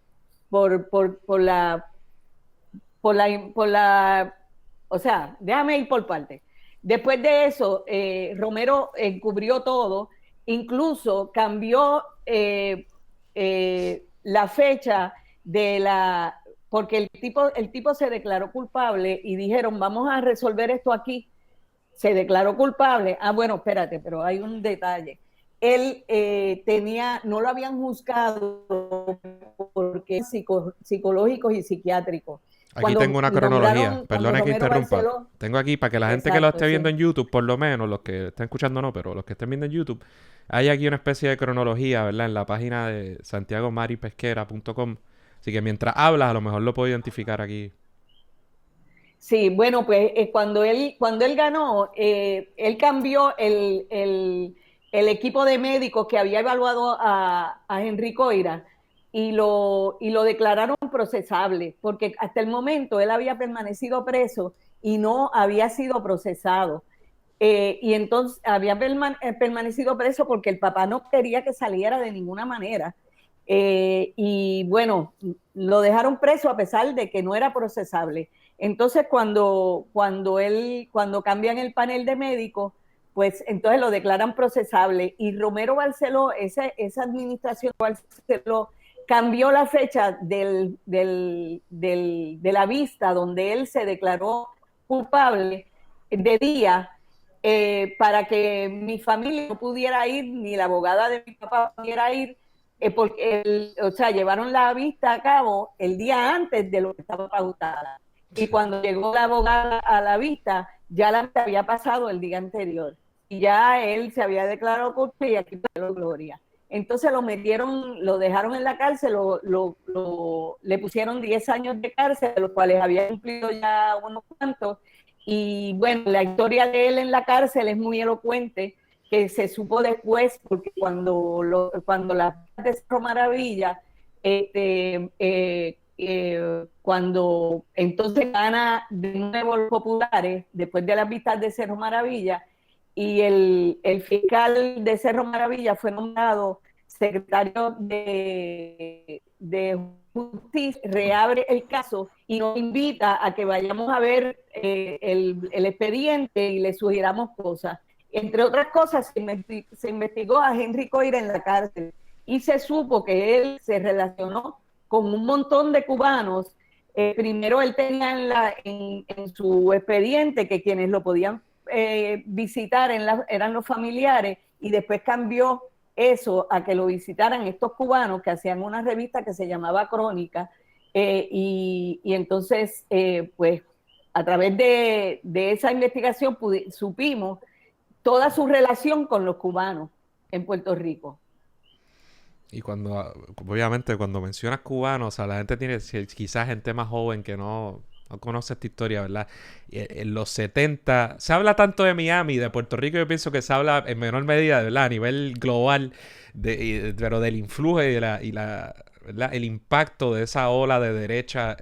por la, o sea, déjame ir por partes. Después de eso, Romero encubrió todo, incluso cambió la fecha porque el tipo se declaró culpable y dijeron, vamos a resolver esto aquí. Se declaró culpable. Ah, bueno, espérate, pero hay un detalle. Él no lo habían juzgado porque es psicológicos y psiquiátricos. Aquí tengo una cronología, perdona que interrumpa. Tengo aquí, para que la gente que lo esté viendo en YouTube, por lo menos, los que estén escuchando no, pero los que estén viendo en YouTube, hay aquí una especie de cronología, ¿verdad? En la página de santiagomaripesquera.com. Así que mientras hablas, a lo mejor lo puedo identificar aquí. Sí, bueno, pues cuando él ganó, él cambió el equipo de médicos que había evaluado a Henry Coira y lo declararon procesable, porque hasta el momento él había permanecido preso y no había sido procesado. Y entonces había permanecido preso porque el papá no quería que saliera de ninguna manera. Y bueno, lo dejaron preso a pesar de que no era procesable. Entonces cuando cambian el panel de médicos, pues entonces lo declaran procesable. Y Romero Barceló, esa administración Barceló, cambió la fecha de la vista donde él se declaró culpable de día, para que mi familia no pudiera ir, ni la abogada de mi papá pudiera ir, porque llevaron la vista a cabo el día antes de lo que estaba pautada. Y cuando llegó la abogada a la vista, ya la vista había pasado el día anterior. Y ya él se había declarado culpable y aquí pasó gloria. Entonces lo dejaron en la cárcel, le pusieron 10 años de cárcel, de los cuales había cumplido ya unos cuantos. Y bueno, la historia de él en la cárcel es muy elocuente, que se supo después, porque cuando la de Cerro Maravilla, cuando entonces gana de nuevo los populares, después de las vistas de Cerro Maravilla, y el fiscal de Cerro Maravilla fue nombrado secretario de Justicia, reabre el caso y nos invita a que vayamos a ver el expediente y le sugiramos cosas. Entre otras cosas, se investigó a Henry Coira en la cárcel y se supo que él se relacionó con un montón de cubanos. Primero él tenía en su expediente que quienes lo podían visitar eran los familiares, y después cambió eso a que lo visitaran estos cubanos que hacían una revista que se llamaba Crónica, y entonces pues a través de esa investigación supimos toda su relación con los cubanos. en Puerto Rico. Y obviamente, cuando mencionas cubanos, o sea, la gente tiene, quizás gente más joven que no conoce esta historia, ¿verdad? En los 70, se habla tanto de Miami, de Puerto Rico, yo pienso que se habla en menor medida, ¿verdad? A nivel global, pero del influjo ¿verdad? El impacto de esa ola de derecha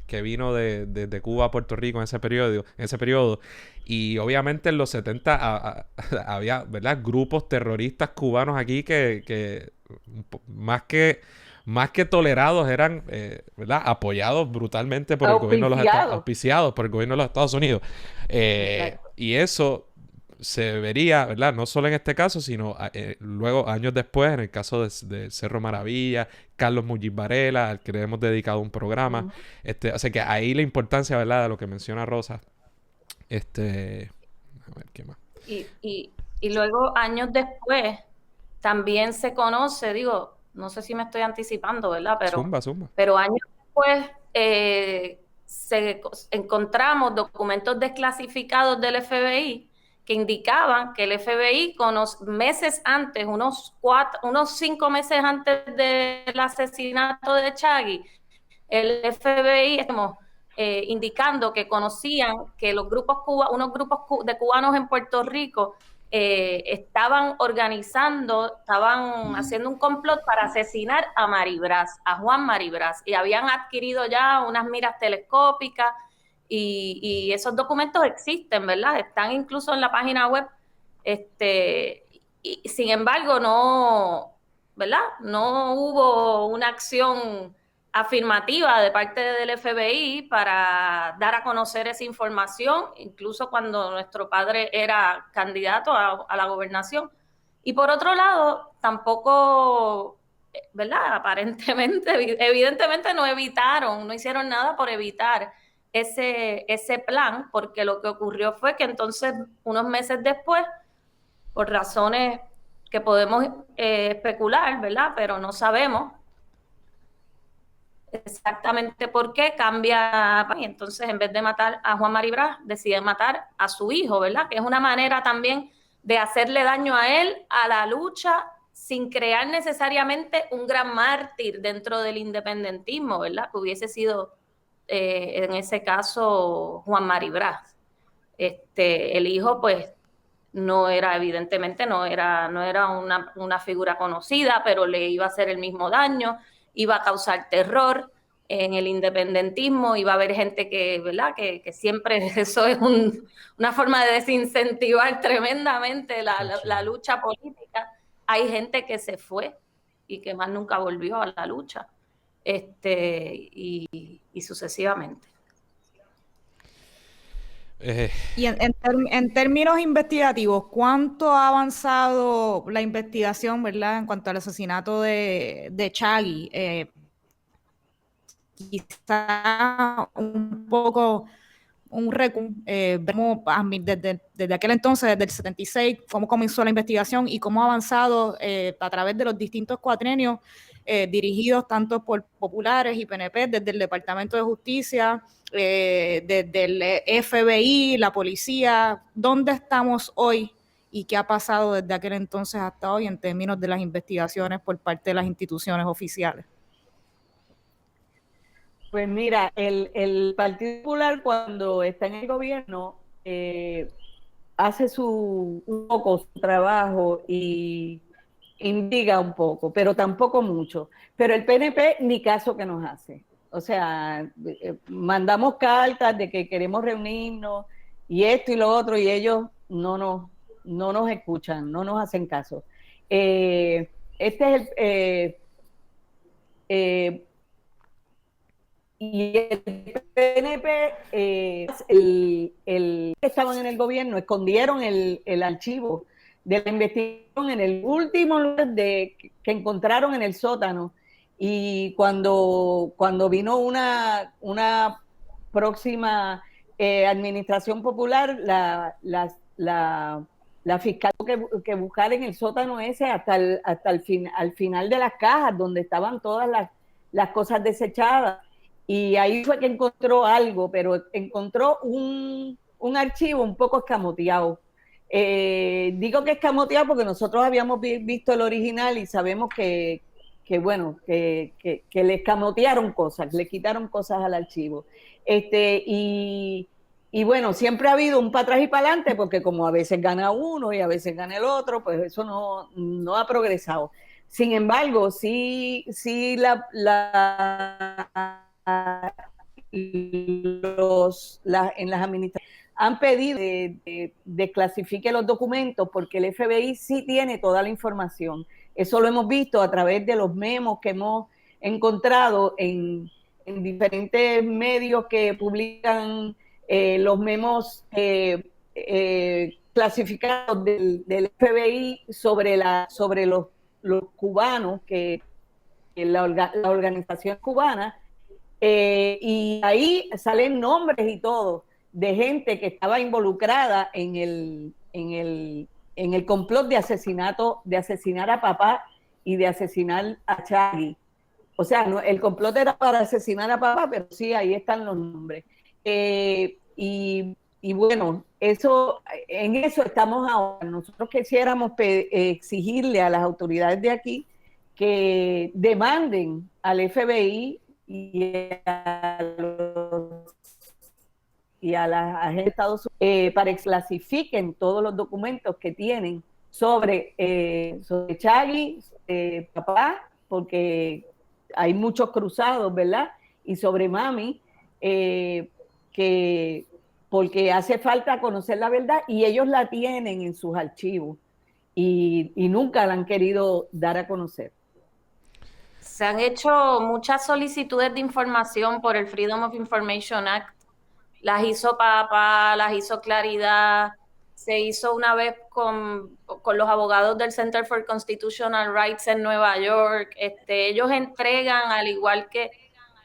que vino de Cuba a Puerto Rico en ese periodo. Y obviamente en los 70 había, ¿verdad? Grupos terroristas cubanos aquí que más que tolerados eran, ¿verdad? Apoyados brutalmente por el gobierno de los auspiciados por el gobierno de los Estados Unidos. Y eso se vería, ¿verdad? No solo en este caso, sino luego, años después, en el caso de Cerro Maravilla, Carlos Muñiz Varela, al que le hemos dedicado un programa. O sea que ahí la importancia, ¿verdad? De lo que menciona Rosa. A ver, ¿qué más? Y luego, años después, también se conoce, digo, no sé si me estoy anticipando, ¿verdad? Zumba. Pero años después encontramos documentos desclasificados del FBI que indicaban que el FBI, meses antes, unos 5 meses antes del asesinato de Chagui, el FBI indicando que conocían que unos grupos de cubanos en Puerto Rico estaban haciendo un complot para asesinar a Juan Maribraz, y habían adquirido ya unas miras telescópicas, y esos documentos existen, ¿verdad? Están incluso en la página web, y sin embargo ¿verdad? No hubo una acción afirmativa de parte del FBI para dar a conocer esa información, incluso cuando nuestro padre era candidato a la gobernación. Y por otro lado, tampoco, ¿verdad? Aparentemente, evidentemente no hicieron nada por evitar ese plan, porque lo que ocurrió fue que entonces, unos meses después, por razones que podemos especular, ¿verdad? Pero no sabemos exactamente por qué cambia, y entonces en vez de matar a Juan Maribraz, deciden matar a su hijo, ¿verdad? Que es una manera también de hacerle daño a él, a la lucha, sin crear necesariamente un gran mártir dentro del independentismo, ¿verdad? Que hubiese sido, en ese caso, Juan Maribraz. El hijo, pues, evidentemente no era una figura conocida, pero le iba a hacer el mismo daño, iba a causar terror en el independentismo, iba a haber gente ¿verdad? Que siempre eso es una forma de desincentivar tremendamente la lucha política. Hay gente que se fue y que más nunca volvió a la lucha, y sucesivamente. Y en términos investigativos, ¿cuánto ha avanzado la investigación, verdad, en cuanto al asesinato de Chagui? Quizá un poco vemos desde aquel entonces, desde el 76, cómo comenzó la investigación y cómo ha avanzado a través de los distintos cuatrenios dirigidos tanto por populares y PNP, desde el Departamento de Justicia, desde el FBI, la policía. ¿Dónde estamos hoy y qué ha pasado desde aquel entonces hasta hoy en términos de las investigaciones por parte de las instituciones oficiales? Pues mira, el Partido Popular, cuando está en el gobierno, hace un poco su trabajo y indica un poco, pero tampoco mucho. Pero el PNP ni caso que nos hace. O sea, mandamos cartas de que queremos reunirnos y esto y lo otro, y ellos no nos escuchan, no nos hacen caso. Este es y el PNP, que estaban en el gobierno, escondieron el archivo de la investigación en el último lugar que encontraron en el sótano. Y cuando vino una próxima administración popular, la fiscal que buscar en el sótano ese hasta al final de las cajas, donde estaban todas las cosas desechadas. Y ahí fue que encontró algo, pero encontró un archivo un poco escamoteado. Digo que escamoteado porque nosotros habíamos visto el original y sabemos que le escamotearon cosas, le quitaron cosas al archivo. Y bueno, siempre ha habido un para atrás y para adelante, porque como a veces gana uno y a veces gana el otro, pues eso no ha progresado. Sin embargo, sí en las administraciones han pedido que desclasifique los documentos porque el FBI sí tiene toda la información. Eso lo hemos visto a través de los memos que hemos encontrado en diferentes medios que publican los memos clasificados del FBI sobre los cubanos, que la organización cubana, y ahí salen nombres y todo de gente que estaba involucrada en el complot de asesinar a papá y de asesinar a Chagui. O sea, el complot era para asesinar a papá, pero sí, ahí están los nombres. Y bueno, en eso estamos ahora. Nosotros quisiéramos exigirle a las autoridades de aquí que demanden al FBI y a las agencias de Estados Unidos para que clasifiquen todos los documentos que tienen sobre Chagui, papá, porque hay muchos cruzados, ¿verdad? Y sobre mami, porque hace falta conocer la verdad y ellos la tienen en sus archivos y nunca la han querido dar a conocer. Se han hecho muchas solicitudes de información por el Freedom of Information Act. Las hizo Papa, las hizo Claridad, se hizo una vez con los abogados del Center for Constitutional Rights en Nueva York. Ellos entregan, al igual que,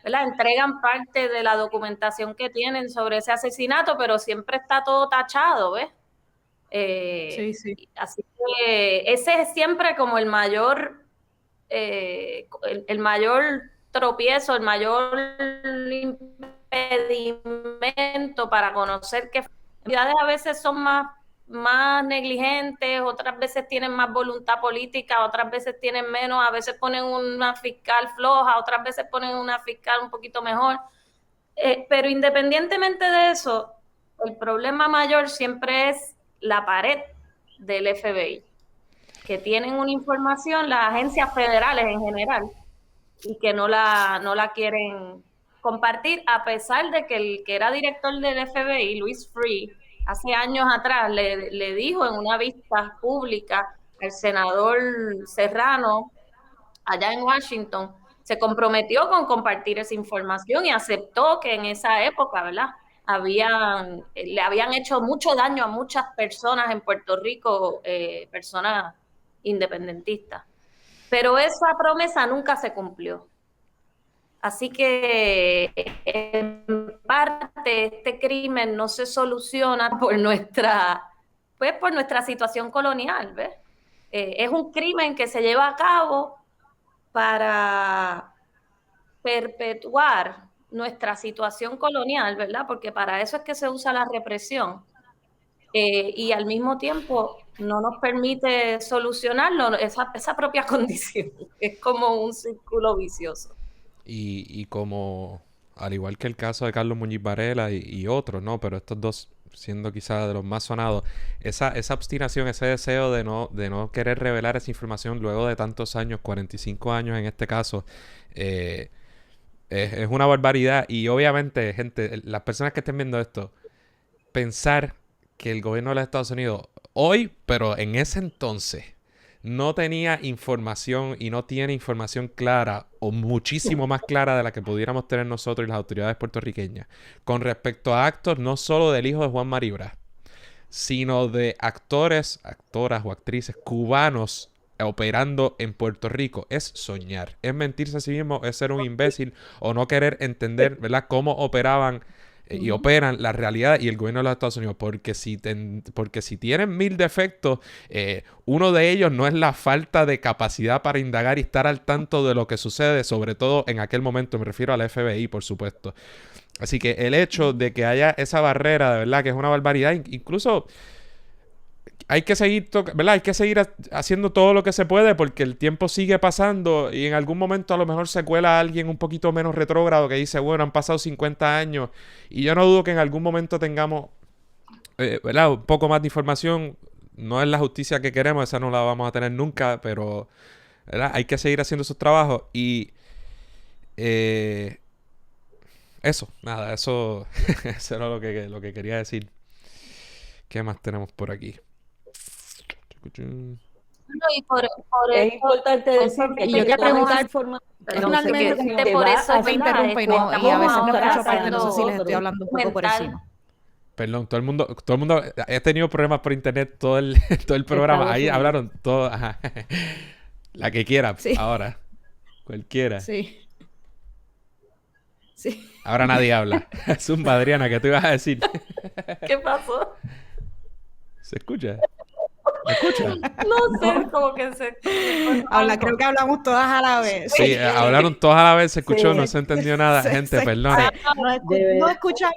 ¿verdad? Entregan parte de la documentación que tienen sobre ese asesinato, pero siempre está todo tachado, ¿ves? Sí. Así que ese es siempre como el mayor tropiezo, el mayor impedimento para conocer que autoridades a veces son más negligentes, otras veces tienen más voluntad política, otras veces tienen menos, a veces ponen una fiscal floja, otras veces ponen una fiscal un poquito mejor. Pero independientemente de eso, el problema mayor siempre es la pared del FBI, que tienen una información, las agencias federales en general, y que no la quieren compartir, a pesar de que el que era director del FBI, Louis Freeh, hace años atrás le dijo en una vista pública al senador Serrano, allá en Washington, se comprometió con compartir esa información y aceptó que en esa época, ¿verdad?, le habían hecho mucho daño a muchas personas en Puerto Rico, personas independentistas. Pero esa promesa nunca se cumplió. Así que, en parte, este crimen no se soluciona por nuestra situación colonial, ¿ves? Es un crimen que se lleva a cabo para perpetuar nuestra situación colonial, ¿verdad? Porque para eso es que se usa la represión. Y al mismo tiempo no nos permite solucionarlo, esa propia condición. Es como un círculo vicioso. Y como, al igual que el caso de Carlos Muñiz Varela y otros, ¿no? Pero estos dos siendo quizás de los más sonados, esa obstinación, ese deseo de no querer revelar esa información luego de tantos años, 45 años en este caso, es una barbaridad. Y obviamente, gente, las personas que estén viendo esto, pensar que el gobierno de los Estados Unidos hoy, pero en ese entonces, no tenía información y no tiene información clara o muchísimo más clara de la que pudiéramos tener nosotros y las autoridades puertorriqueñas con respecto a actos no solo del hijo de Juan Maribra, sino de actores, actoras o actrices cubanos operando en Puerto Rico. Es soñar, es mentirse a sí mismo, es ser un imbécil o no querer entender, ¿verdad?, cómo operaban y operan la realidad y el gobierno de los Estados Unidos, porque si tienen 1000 defectos, uno de ellos no es la falta de capacidad para indagar y estar al tanto de lo que sucede, sobre todo en aquel momento, me refiero al FBI, por supuesto. Así que el hecho de que haya esa barrera, de verdad, que es una barbaridad, incluso hay que seguir, ¿verdad? Hay que seguir haciendo todo lo que se puede porque el tiempo sigue pasando y en algún momento a lo mejor se cuela alguien un poquito menos retrógrado que dice, bueno, han pasado 50 años y yo no dudo que en algún momento tengamos, ¿verdad? Un poco más de información. No es la justicia que queremos, esa no la vamos a tener nunca, pero ¿verdad? Hay que seguir haciendo esos trabajos y eso, nada, eso, eso era lo que quería decir. ¿Qué más tenemos por aquí? Y por es importante decir que yo te preguntar personalmente por eso me interrumpe y a veces no escucho parte, no sé si les estoy hablando un poco por encima. Perdón, todo el mundo ha tenido problemas por internet todo el programa. Ahí hablaron todo, ajá. La que quiera, sí. Ahora. Cualquiera. Sí. Sí. Ahora nadie habla. Zumba, Adriana, ¿qué tú ibas a decir? ¿Qué pasó? ¿Se escucha? ¿Me escuchan? No sé, como que se... Creo que hablamos todas a la vez. Sí, hablaron todas a la vez, se escuchó, no se entendió nada. Gente, perdone. No escuchamos,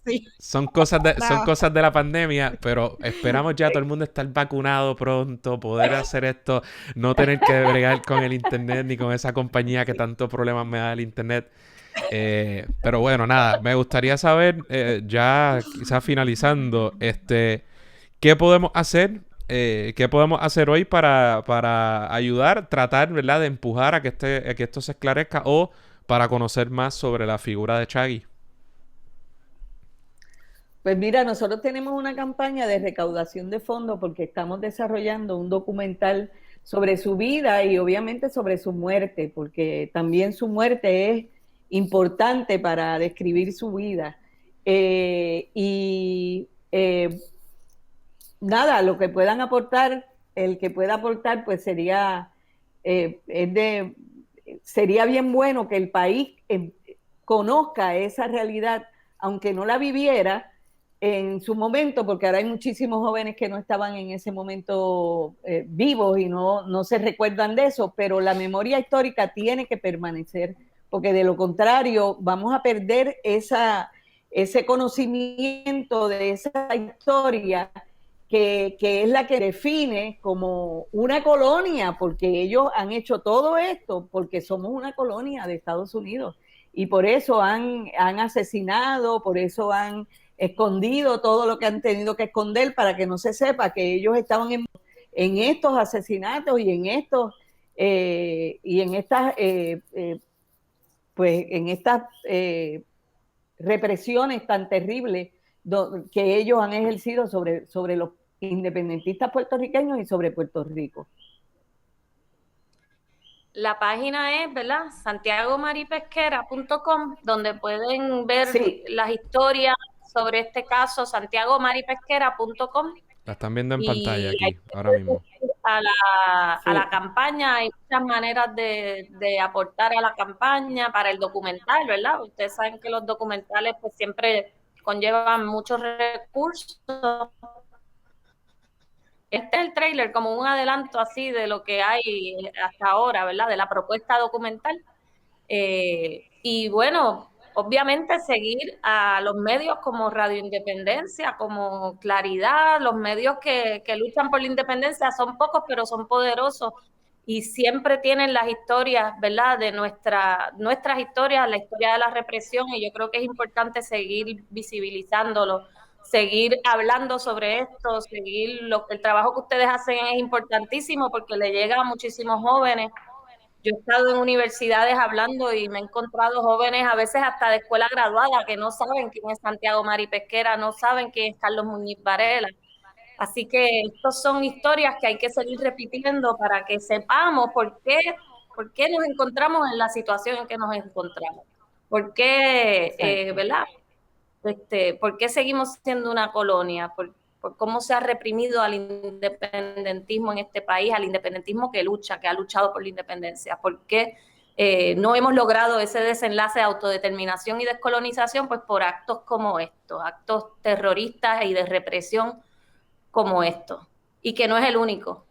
sí. Son cosas de la pandemia, pero esperamos ya todo el mundo estar vacunado pronto, poder hacer esto, no tener que bregar con el internet ni con esa compañía que tantos problemas me da el internet. Pero bueno, nada, me gustaría saber, ya quizás finalizando, ¿qué podemos hacer? ¿Qué podemos hacer hoy para ayudar, tratar, ¿verdad?, de empujar a que esto se esclarezca o para conocer más sobre la figura de Chagui? Pues mira, nosotros tenemos una campaña de recaudación de fondos porque estamos desarrollando un documental sobre su vida y obviamente sobre su muerte, porque también su muerte es importante para describir su vida. Nada, lo que puedan aportar, el que pueda aportar, pues sería bien bueno que el país conozca esa realidad, aunque no la viviera en su momento, porque ahora hay muchísimos jóvenes que no estaban en ese momento vivos y no se recuerdan de eso, pero la memoria histórica tiene que permanecer, porque de lo contrario vamos a perder ese conocimiento de esa historia que es la que define como una colonia, porque ellos han hecho todo esto porque somos una colonia de Estados Unidos y por eso han asesinado, por eso han escondido todo lo que han tenido que esconder para que no se sepa que ellos estaban en estos asesinatos y en estas represiones tan terribles que ellos han ejercido sobre los independentistas puertorriqueños y sobre Puerto Rico. La página es, ¿verdad?, santiagomaripesquera.com, donde pueden ver las historias sobre este caso, santiagomaripesquera.com. La están viendo en pantalla aquí, ahora mismo. A la campaña, hay muchas maneras de aportar a la campaña para el documental, ¿verdad? Ustedes saben que los documentales pues siempre conllevan muchos recursos. Este es el tráiler como un adelanto así de lo que hay hasta ahora, ¿verdad? De la propuesta documental. Y bueno, obviamente seguir a los medios como Radio Independencia, como Claridad, los medios que luchan por la independencia son pocos, pero son poderosos y siempre tienen las historias, ¿verdad?, de nuestras historias, la historia de la represión, y yo creo que es importante seguir visibilizándolo, seguir hablando sobre esto, el trabajo que ustedes hacen es importantísimo porque le llega a muchísimos jóvenes. Yo he estado en universidades hablando y me he encontrado jóvenes, a veces hasta de escuela graduada, que no saben quién es Santiago Mari Pesquera, no saben quién es Carlos Muñiz Varela. Así que estas son historias que hay que seguir repitiendo para que sepamos por qué nos encontramos en la situación en que nos encontramos. ¿Por qué, verdad? ¿Por qué seguimos siendo una colonia? ¿Por cómo se ha reprimido al independentismo en este país, al independentismo que ha luchado por la independencia? ¿Por qué no hemos logrado ese desenlace de autodeterminación y descolonización? Pues por actos como estos, actos terroristas y de represión como estos, y que no es el único.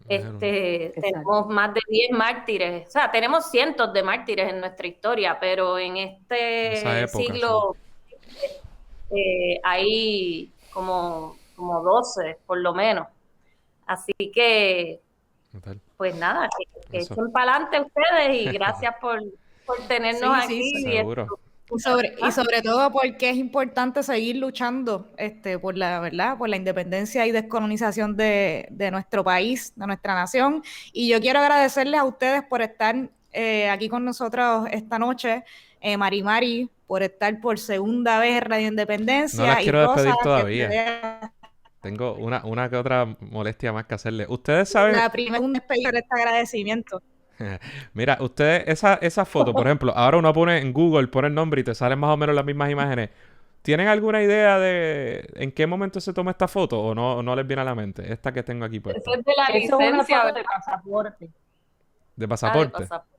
Tenemos más de 10 mártires, o sea, tenemos cientos de mártires en nuestra historia, pero en este siglo hay como 12, por lo menos. Así que, pues nada, que echen para adelante ustedes y gracias por tenernos aquí. Sí, seguro. Y sobre todo porque es importante seguir luchando por la verdad, por la independencia y descolonización de nuestro país, de nuestra nación. Y yo quiero agradecerles a ustedes por estar aquí con nosotros esta noche, Mari, por estar por segunda vez en Radio Independencia. No las quiero despedir todavía. Tengo una que otra molestia más que hacerle. Ustedes saben... La primera despedida de este agradecimiento. Mira, ustedes, esa foto, por ejemplo, ahora uno pone en Google, pone el nombre y te salen más o menos las mismas imágenes. ¿Tienen alguna idea de en qué momento se toma esta foto o no les viene a la mente? Esta que tengo aquí puesta. Eso es de la licencia. Es una foto de pasaporte. ¿De pasaporte? De pasaporte.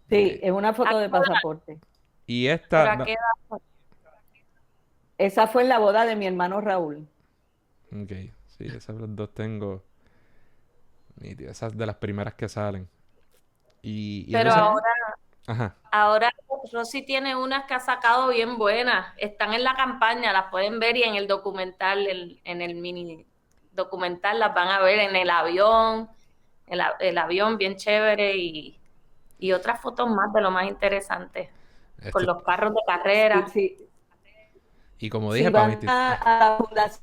Sí, es una foto de pasaporte. Y esta... No. Esa fue en la boda de mi hermano Raúl. Ok, sí, esas dos tengo... Esas de las primeras que salen. Pero entonces... ahora Rosy tiene unas que ha sacado bien buenas. Están en la campaña, las pueden ver, y en el documental, en el mini documental las van a ver en el avión, el avión bien chévere y otras fotos más de lo más interesante. Con los carros de carrera. Sí. Y como dije, van a la Fundación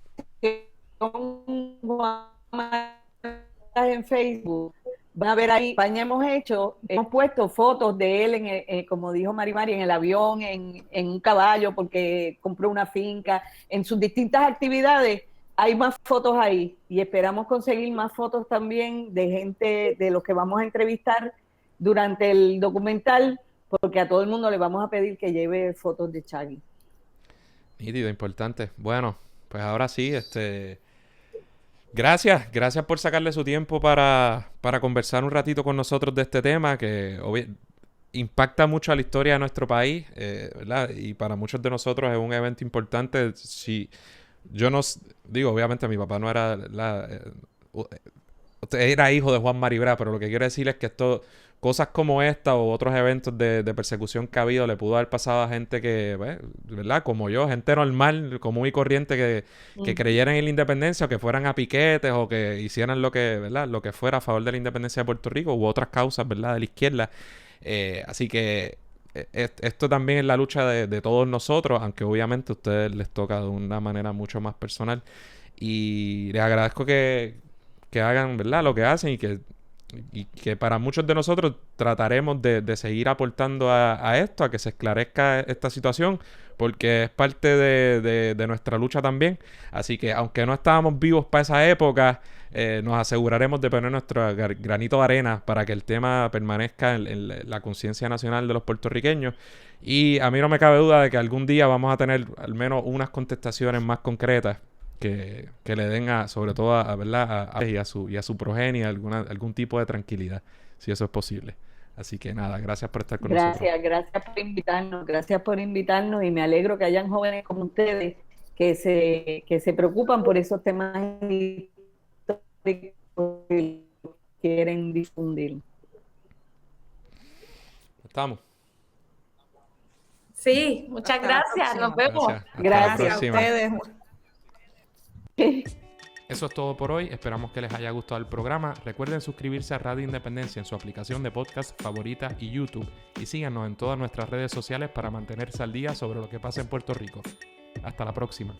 en Facebook, van a ver ahí, España hemos puesto fotos de él, como dijo Mari, en el avión, en un caballo, porque compró una finca, en sus distintas actividades. Hay más fotos ahí y esperamos conseguir más fotos también de gente, de los que vamos a entrevistar durante el documental, porque a todo el mundo le vamos a pedir que lleve fotos de Chagui. Nítido, importante. Bueno, pues ahora sí, Gracias por sacarle su tiempo para conversar un ratito con nosotros de este tema que impacta mucho a la historia de nuestro país, ¿verdad? Y para muchos de nosotros es un evento importante. Si yo no digo, obviamente mi papá no era era hijo de Juan Maribra, pero lo que quiero decir es que cosas como esta o otros eventos de persecución que ha habido le pudo haber pasado a gente que, ¿verdad? Como yo, gente normal, común y corriente que creyeran en la independencia o que fueran a piquetes o que hicieran ¿verdad? Lo que fuera a favor de la independencia de Puerto Rico u otras causas, ¿verdad? De la izquierda. Así que esto también es la lucha de todos nosotros, aunque obviamente a ustedes les toca de una manera mucho más personal. Y les agradezco que hagan, ¿verdad? Lo que hacen y que para muchos de nosotros trataremos de seguir aportando a esto, a que se esclarezca esta situación, porque es parte de nuestra lucha también. Así que aunque no estábamos vivos para esa época, nos aseguraremos de poner nuestro granito de arena para que el tema permanezca en la conciencia nacional de los puertorriqueños. Y a mí no me cabe duda de que algún día vamos a tener al menos unas contestaciones más concretas que le den sobre todo ¿verdad? Y a su progenie algún tipo de tranquilidad, si eso es posible. Así que nada, gracias por estar con nosotros. Gracias por invitarnos y me alegro que hayan jóvenes como ustedes que se preocupan por esos temas históricos que quieren difundir. ¿Estamos? Sí, muchas gracias, nos vemos. Gracias a ustedes. Eso es todo por hoy. Esperamos que les haya gustado el programa. Recuerden suscribirse a Radio Independencia en su aplicación de podcast favorita y YouTube. Y síganos en todas nuestras redes sociales para mantenerse al día sobre lo que pasa en Puerto Rico. Hasta la próxima.